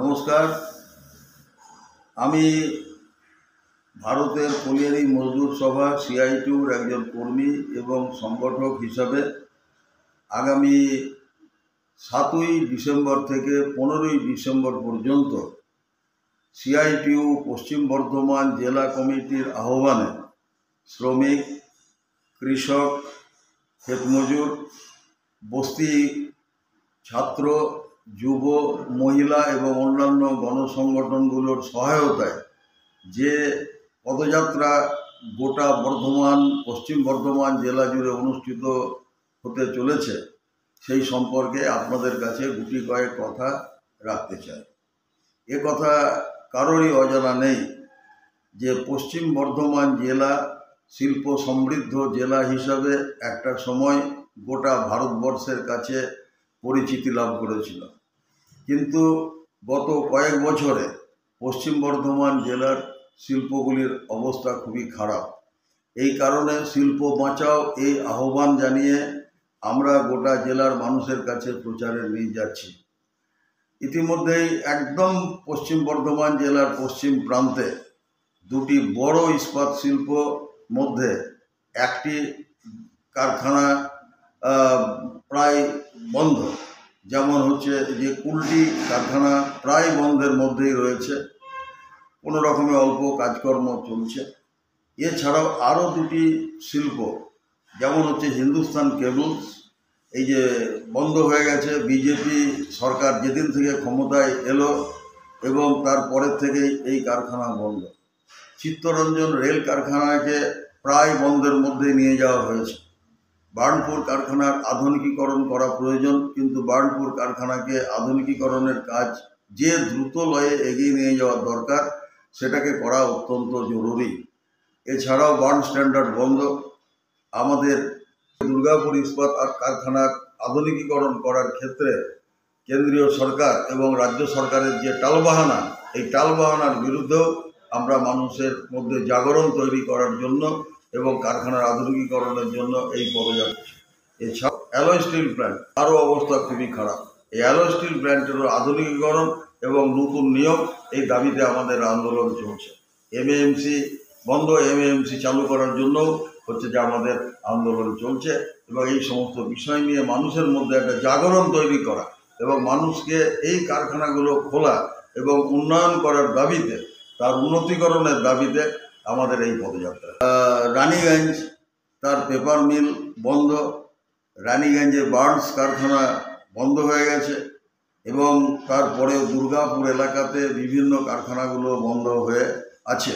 নমস্কার। আমি ভারতের কলিয়ারি মজদুর সভা সিআইটিউর একজন কর্মী এবং সংগঠক হিসাবে আগামী 7ই ডিসেম্বর থেকে 15ই ডিসেম্বর পর্যন্ত সিআইটিউ পশ্চিম বর্ধমান জেলা কমিটির আহ্বানে শ্রমিক, কৃষক, ক্ষেতমজুর, বস্তি ছাত্র, যুব, মহিলা এবং অন্যান্য গণসংগঠনগুলোর সহায়তায় যে পদযাত্রা গোটা পশ্চিম বর্ধমান জেলা জুড়ে অনুষ্ঠিত হতে চলেছে সেই সম্পর্কে আপনাদের কাছে গুটি কয়েক কথা রাখতে চাই। এ কথা কারোরই অজানা নেই যে পশ্চিম বর্ধমান জেলা শিল্প সমৃদ্ধ জেলা হিসাবে একটা সময় গোটা ভারতবর্ষের কাছে পরিচিতি লাভ করেছিল, কিন্তু গত কয়েক বছরে পশ্চিম বর্ধমান জেলার শিল্পগুলির অবস্থা খুবই খারাপ। এই কারণে শিল্প বাঁচাও এই আহ্বান জানিয়ে আমরা গোটা জেলার মানুষের কাছে প্রচারে নিয়ে যাচ্ছি। ইতিমধ্যেই একদম পশ্চিম বর্ধমান জেলার পশ্চিম প্রান্তে দুটি বড় ইস্পাত শিল্প মধ্যে একটি কারখানা প্রায় বন্ধ, যেমন হচ্ছে যে কুলটি কারখানা প্রায় বন্ধের মধ্যেই রয়েছে, কোনো রকমে অল্প কাজকর্ম চলছে। এছাড়াও আরও দুটি শিল্প যেমন হচ্ছে হিন্দুস্তান কেবলস, এই যে বন্ধ হয়ে গেছে বিজেপি সরকার যেদিন থেকে ক্ষমতায় এলো এবং তারপরের থেকেই এই কারখানা বন্ধ। চিত্তরঞ্জন রেল কারখানাকে প্রায় বন্ধের মধ্যে নিয়ে যাওয়া হয়েছে। বার্নপুর কারখানার আধুনিকীকরণ করা প্রয়োজন, কিন্তু বার্নপুর কারখানাকে আধুনিকীকরণের কাজ যে দ্রুত লয়ে এগিয়ে নিয়ে যাওয়ার দরকার সেটাকে করা অত্যন্ত জরুরি। এছাড়াও বার্ন স্ট্যান্ডার্ড বন্ধ। আমাদের দুর্গাপুর ইস্পাত কারখানার আধুনিকীকরণ করার ক্ষেত্রে কেন্দ্রীয় সরকার এবং রাজ্য সরকারের যে টালবাহানা, এই টালবাহানার বিরুদ্ধেও আমরা মানুষের মধ্যে জাগরণ তৈরি করার জন্য এবং কারখানার আধুনিকীকরণের জন্য এই পদযাত্রা। এছাড়াও অ্যালয় স্টিল প্ল্যান্ট আরও অবস্থা খুবই খারাপ। এই অ্যালয় স্টিল প্ল্যান্টেরও আধুনিকীকরণ এবং নতুন নিয়োগ এই দাবিতে আমাদের আন্দোলন চলছে। এমএএমসি বন্ধ, এমএএমসি চালু করার জন্য হচ্ছে যে আমাদের আন্দোলন চলছে এবং এই সমস্ত বিষয় নিয়ে মানুষের মধ্যে একটা জাগরণ তৈরি করা এবং মানুষকে এই কারখানাগুলো খোলা এবং উন্নয়ন করার দাবিতে, তার উন্নতিকরণের দাবিতে আমাদের এই পদযাত্রা। রানীগঞ্জ তার পেপার মিল বন্ধ, রানীগঞ্জে বার্নস কারখানা বন্ধ হয়ে গেছে এবং তারপরে দুর্গাপুর এলাকাতে বিভিন্ন কারখানাগুলো বন্ধ হয়ে আছে।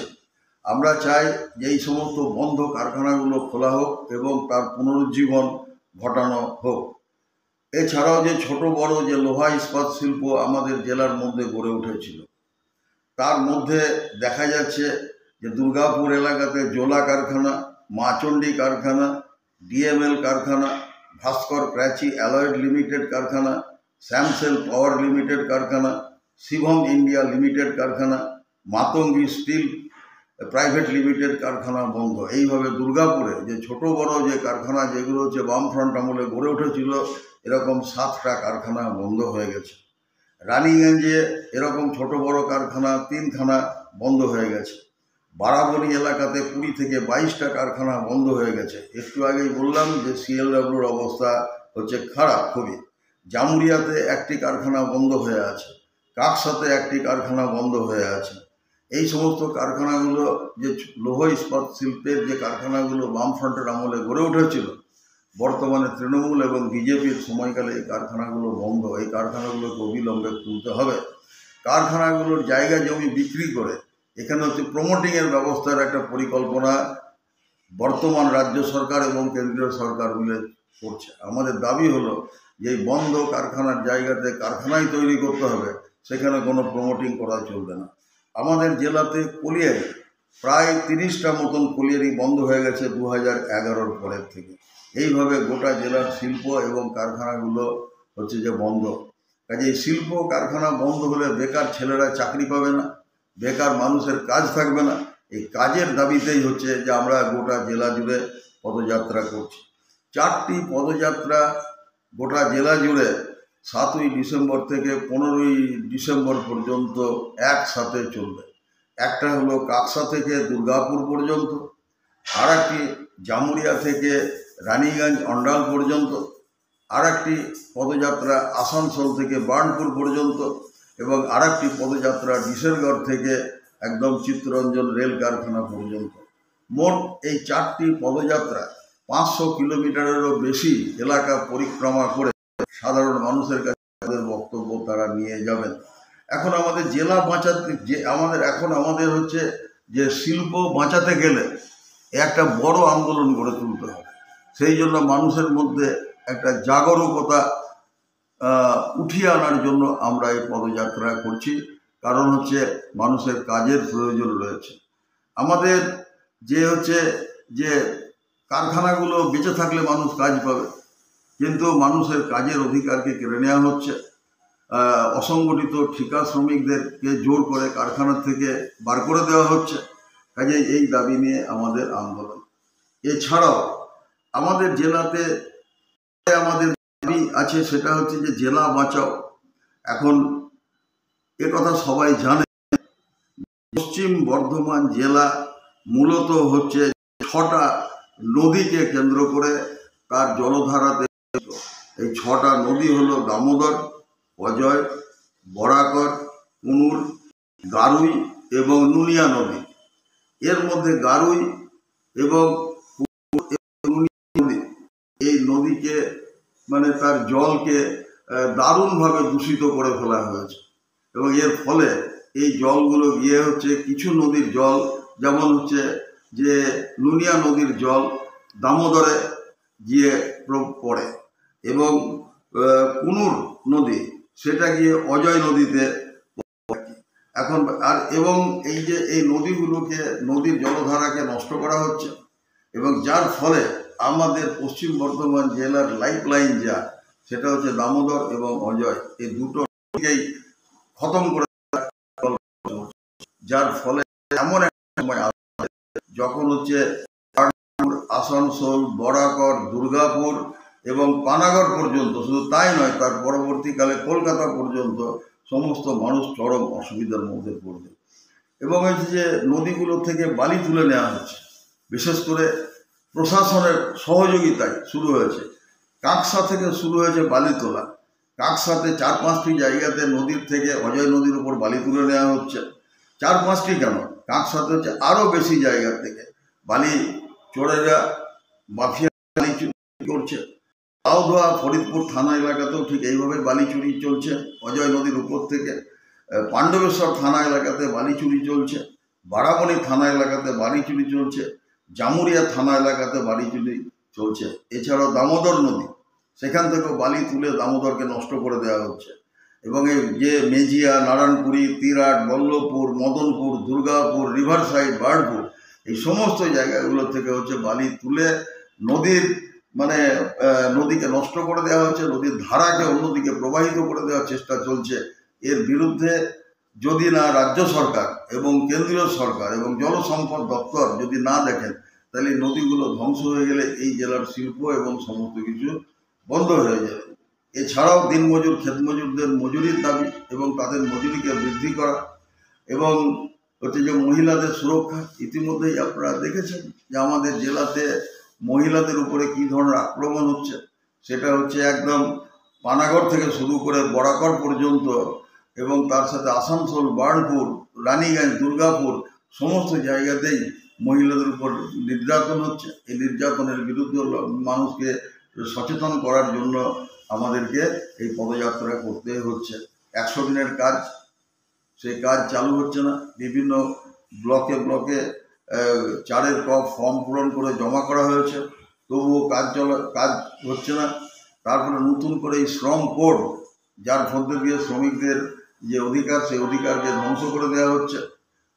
আমরা চাই যে এই সমস্ত বন্ধ কারখানাগুলো খোলা হোক এবং তার পুনরুজ্জীবন ঘটানো হোক। এছাড়াও যে ছোট বড় যে লোহা ইস্পাত শিল্প আমাদের জেলার মধ্যে গড়ে উঠেছিল, তার মধ্যে দেখা যাচ্ছে যে দুর্গাপুর এলাকাতে জোলা কারখানা, মাচণ্ডী কারখানা, ডিএমএল কারখানা, ভাস্কর প্রাচী অ্যালয়েড লিমিটেড কারখানা, স্যামসেল পাওয়ার লিমিটেড কারখানা, শিভম ইন্ডিয়া লিমিটেড কারখানা, মাতঙ্গী স্টিল প্রাইভেট লিমিটেড কারখানা বন্ধ। এইভাবে দুর্গাপুরে যে ছোট বড় যে কারখানা যেগুলো হচ্ছে বামফ্রন্ট আমলে গড়ে উঠেছিল, এরকম 7টা কারখানা বন্ধ হয়ে গেছে। রানীগঞ্জে এরকম ছোট বড় কারখানা 3খানা বন্ধ হয়ে গেছে। বারাবণী এলাকাতে 20 থেকে 22টা কারখানা বন্ধ হয়ে গেছে। একটু আগেই বললাম যে সিএলডব্লিউর অবস্থা হচ্ছে খারাপ খুবই। জামুরিয়াতে একটি কারখানা বন্ধ হয়ে আছে, কাকসাতে একটি কারখানা বন্ধ হয়ে আছে। এই সমস্ত কারখানাগুলো যে লৌহ ইস্পাত শিল্পের যে কারখানাগুলো বামফ্রন্টের আমলে গড়ে উঠেছিল, বর্তমানে তৃণমূল এবং বিজেপির সময়কালে এই কারখানাগুলো বন্ধ। এই কারখানাগুলোকে অবিলম্বে খুলতে হবে। কারখানাগুলোর জায়গা জমি বিক্রি করে এখানে হচ্ছে প্রমোটিংয়ের ব্যবস্থার একটা পরিকল্পনা বর্তমান রাজ্য সরকার এবং কেন্দ্রীয় সরকার মিলে করছে। আমাদের দাবি হলো যে এই বন্ধ কারখানার জায়গাতে কারখানাই তৈরি করতে হবে, সেখানে কোনো প্রমোটিং করা চলবে না। আমাদের জেলাতে কলিয়ারি প্রায় 30টা মতন কলিয়ারি বন্ধ হয়ে গেছে 2011-র পরের থেকে। এইভাবে গোটা জেলার শিল্প এবং কারখানাগুলো হচ্ছে যে বন্ধ। কাজে এই শিল্প কারখানা বন্ধ হলে বেকার ছেলেরা চাকরি পাবে না, বেকার মানুষের কাজ থাকবে না। এই কাজের দাবিতেই হচ্ছে যে আমরা গোটা জেলা জুড়ে পদযাত্রা করছি। 4টি পদযাত্রা গোটা জেলা জুড়ে 7ই ডিসেম্বর থেকে 15ই ডিসেম্বর পর্যন্ত একসাথে চলবে। একটা হলো কাকসা থেকে দুর্গাপুর পর্যন্ত, আর একটি জামুরিয়া থেকে রানীগঞ্জ অন্ডাল পর্যন্ত, আর একটি পদযাত্রা আসানসোল থেকে বার্নপুর পর্যন্ত, এবং আর একটি পদযাত্রা ডিসেলগড় থেকে একদম চিত্তরঞ্জন রেল কারখানা পর্যন্ত। মোট এই 4টি পদযাত্রা 500 কিলোমিটারেরও বেশি এলাকা পরিক্রমা করে সাধারণ মানুষের কাছে তাদের বক্তব্য তারা নিয়ে যাবেন। এখন আমাদের জেলা বাঁচাতে আমাদের হচ্ছে যে শিল্প বাঁচাতে গেলে একটা বড় আন্দোলন গড়ে তুলতে হবে। সেই জন্য মানুষের মধ্যে একটা জাগরুকতা উঠিয়ে আনার জন্য আমরা এই পদযাত্রা করছি। কারণ হচ্ছে মানুষের কাজের প্রয়োজন রয়েছে। আমাদের যে কারখানাগুলো বেঁচে থাকলে মানুষ কাজ পাবে, কিন্তু মানুষের কাজের অধিকারকে কেড়ে নেওয়া হচ্ছে। অসংগঠিত ঠিকা শ্রমিকদেরকে জোর করে কারখানা থেকে বার করে দেওয়া হচ্ছে। কাজেই এই দাবি নিয়ে আমাদের আন্দোলন। এছাড়াও আমাদের জেলাতে আমাদের দাবি আছে, সেটা হচ্ছে যে জেলা বাঁচাও। এখন কথা সবাই জানে, পশ্চিম বর্ধমান জেলা মূলত হচ্ছে 6টা নদীকে কেন্দ্র করে তার জলধারাতে। এই 6টা নদী হলো দামোদর, অজয়, বরাকর, কুনুর, গারুই এবং নুনিয়া নদী। এর মধ্যে গারুই এবং নদী, এই নদীকে মানে তার জলকে দারুণভাবে দূষিত করে ফেলা হয়েছে, এবং এর ফলে এই জলগুলো গিয়ে হচ্ছে কিছু নদীর জল, যেমন হচ্ছে যে নুনিয়া নদীর জল দামোদরে গিয়ে পড়ে, এবং কুনুর নদী সেটা গিয়ে অজয় নদীতে। এখন এবং এই নদীগুলোকে, নদীর জলধারাকে নষ্ট করা হচ্ছে, এবং যার ফলে আমাদের পশ্চিম বর্ধমান জেলার লাইফলাইন যা, সেটা হচ্ছে দামোদর এবং অজয়, এই দুটো নদীকেই খতম করে, যার ফলে এমন একটা সময় আসবে যখন হচ্ছে আসানসোল, বরাকর, দুর্গাপুর এবং পানাগড় পর্যন্ত, শুধু তাই নয়, তার পরবর্তীকালে কলকাতা পর্যন্ত সমস্ত মানুষ চরম অসুবিধার মধ্যে পড়বে। এবং এই যে নদীগুলো থেকে বালি তুলে নেওয়া হচ্ছে, বিশেষ করে প্রশাসনের সহযোগিতায় শুরু হয়েছে। কাকসা থেকে শুরু হয়েছে বালি তোলা। কাকসাতে 4-5টি জায়গাতে নদীর থেকে অজয় নদীর উপর বালি তুলে নেওয়া হচ্ছে। 4-5টি কেন, কাকসাতে হচ্ছে আরও বেশি জায়গা থেকে বালি চোরেরা, মাফিয়া বালি চুরি করছে। আওধোয়া ফরিদপুর থানা এলাকাতেও ঠিক এইভাবে বালি চুরি চলছে অজয় নদীর উপর থেকে। পাণ্ডবেশ্বর থানা এলাকাতে বালি চুরি চলছে, বারাবণী থানা এলাকাতে বালি চুরি চলছে, জামুরিয়া থানা এলাকাতে বালি চুরি চলছে। এছাড়াও দামোদর নদী, সেখান থেকেও বালি তুলে দামোদরকে নষ্ট করে দেওয়া হচ্ছে। এবং এই যে মেজিয়া, নারায়ণপুরি, তিরাট, বল্লভপুর, মদনপুর, দুর্গাপুর, রিভারসাইড, বার্নপুর, এই সমস্ত জায়গাগুলো থেকে হচ্ছে বালি তুলে নদীর নদীকে নষ্ট করে দেওয়া হচ্ছে, নদীর ধারাকে অন্যদিকে প্রবাহিত করে দেওয়ার চেষ্টা চলছে। এর বিরুদ্ধে যদি না রাজ্য সরকার এবং কেন্দ্রীয় সরকার এবং জল সম্পদ দপ্তর যদি না দেখেন, তাহলে নদীগুলো ধ্বংস হয়ে গেলে এই জেলার শিল্প এবং সমস্ত কিছু বন্ধ হয়ে যাবে। এছাড়াও দিনমজুর, ক্ষেতমজুরদের মজুরির দাবি এবং তাদের মজুরিকে বৃদ্ধি করা, এবং হচ্ছে যে মহিলাদের সুরক্ষা। ইতিমধ্যেই আপনারা দেখেছেন যে আমাদের জেলাতে মহিলাদের উপরে কী ধরনের আক্রমণ হচ্ছে। সেটা হচ্ছে একদম পানাগড় থেকে শুরু করে বরাকর পর্যন্ত, এবং তার সাথে আসানসোল, বার্নপুর, রানীগঞ্জ, দুর্গাপুর, সমস্ত জায়গাতেই মহিলাদের উপর নির্যাতন হচ্ছে। এই নির্যাতনের বিরুদ্ধে মানুষকে সচেতন করার জন্য আমাদেরকে এই পদযাত্রা করতে হচ্ছে। 100 দিনের কাজ, সেই কাজ চালু হচ্ছে না। বিভিন্ন ব্লকে ব্লকে 4-এর কপ ফর্ম পূরণ করে জমা করা হয়েছে, তবুও কাজ হচ্ছে না। তারপরে নতুন করে এই শ্রম কোড, যার মধ্যে দিয়ে শ্রমিকদের যে অধিকার, সেই অধিকারকে ধ্বংস করে দেওয়া হচ্ছে।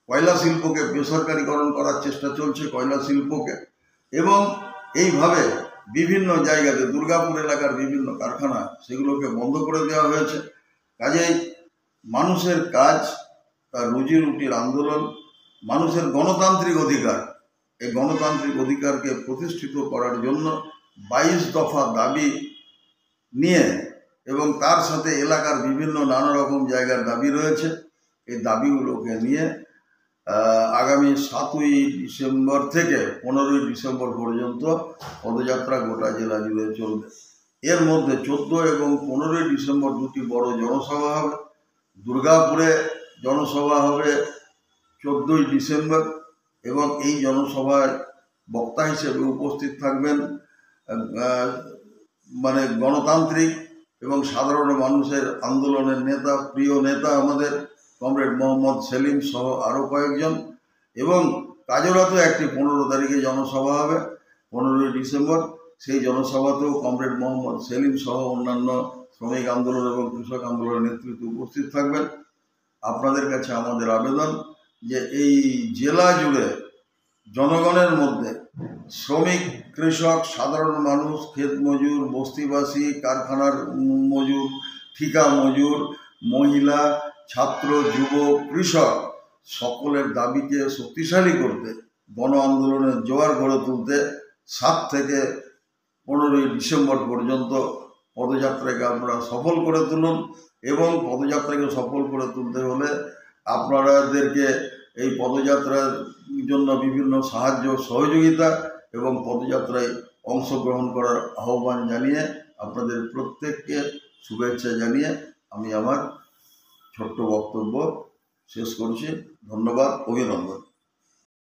কয়লা শিল্পকে বেসরকারিকরণ করার চেষ্টা চলছে, কয়লা শিল্পকে। এবং এইভাবে বিভিন্ন জায়গাতে দুর্গাপুর এলাকার বিভিন্ন কারখানা, সেগুলোকে বন্ধ করে দেওয়া হয়েছে। কাজেই মানুষের কাজ, তার রুজি রুটির আন্দোলন, মানুষের গণতান্ত্রিক অধিকার, এই গণতান্ত্রিক অধিকারকে প্রতিষ্ঠিত করার জন্য 22 দফা দাবি নিয়ে এবং তার সাথে এলাকার বিভিন্ন নানা রকম জায়গার দাবি রয়েছে। এই দাবিগুলোকে নিয়ে আগামী 7ই ডিসেম্বর থেকে 15ই ডিসেম্বর পর্যন্ত পদযাত্রা গোটা জেলা জুড়ে চলবে। এর মধ্যে 14 এবং 15ই ডিসেম্বর দুটি বড় জনসভা হবে। দুর্গাপুরে জনসভা হবে 14ই ডিসেম্বর এবং এই জনসভায় বক্তা হিসেবে উপস্থিত থাকবেন মানে গণতান্ত্রিক এবং সাধারণ মানুষের আন্দোলনের নেতা, প্রিয় নেতা আমাদের কমরেড মোহাম্মদ সেলিম সহ আরও কয়েকজন। এবং কাজরাতেও একটি 15 তারিখে জনসভা হবে 15ই ডিসেম্বর। সেই জনসভাতেও কমরেড মোহাম্মদ সেলিম সহ অন্যান্য শ্রমিক আন্দোলন এবং কৃষক আন্দোলনের নেতৃত্ব উপস্থিত থাকবেন। আপনাদের কাছে আমাদের আবেদন যে এই জেলা জুড়ে জনগণের মধ্যে শ্রমিক, কৃষক, সাধারণ মানুষ, ক্ষেত মজুর, বস্তিবাসী, কারখানার মজুর, ঠিকা মজুর, মহিলা, ছাত্র, যুব, কৃষক সকলের দাবিকে শক্তিশালী করতে, গণ আন্দোলনের জোয়ার গড়ে তুলতে 7 থেকে 15ই ডিসেম্বর পর্যন্ত পদযাত্রাকে আপনারা সফল করে তুলুন। এবং পদযাত্রাকে সফল করে তুলতে হলে আপনাদেরকে এই পদযাত্রার জন্য বিভিন্ন সাহায্য, সহযোগিতা এবং পদযাত্রায় অংশগ্রহণ করার আহ্বান জানিয়ে আপনাদের প্রত্যেককে শুভেচ্ছা জানিয়ে আমি আমার ছোট্ট বক্তব্য শেষ করছি। ধন্যবাদ, অভিনন্দন।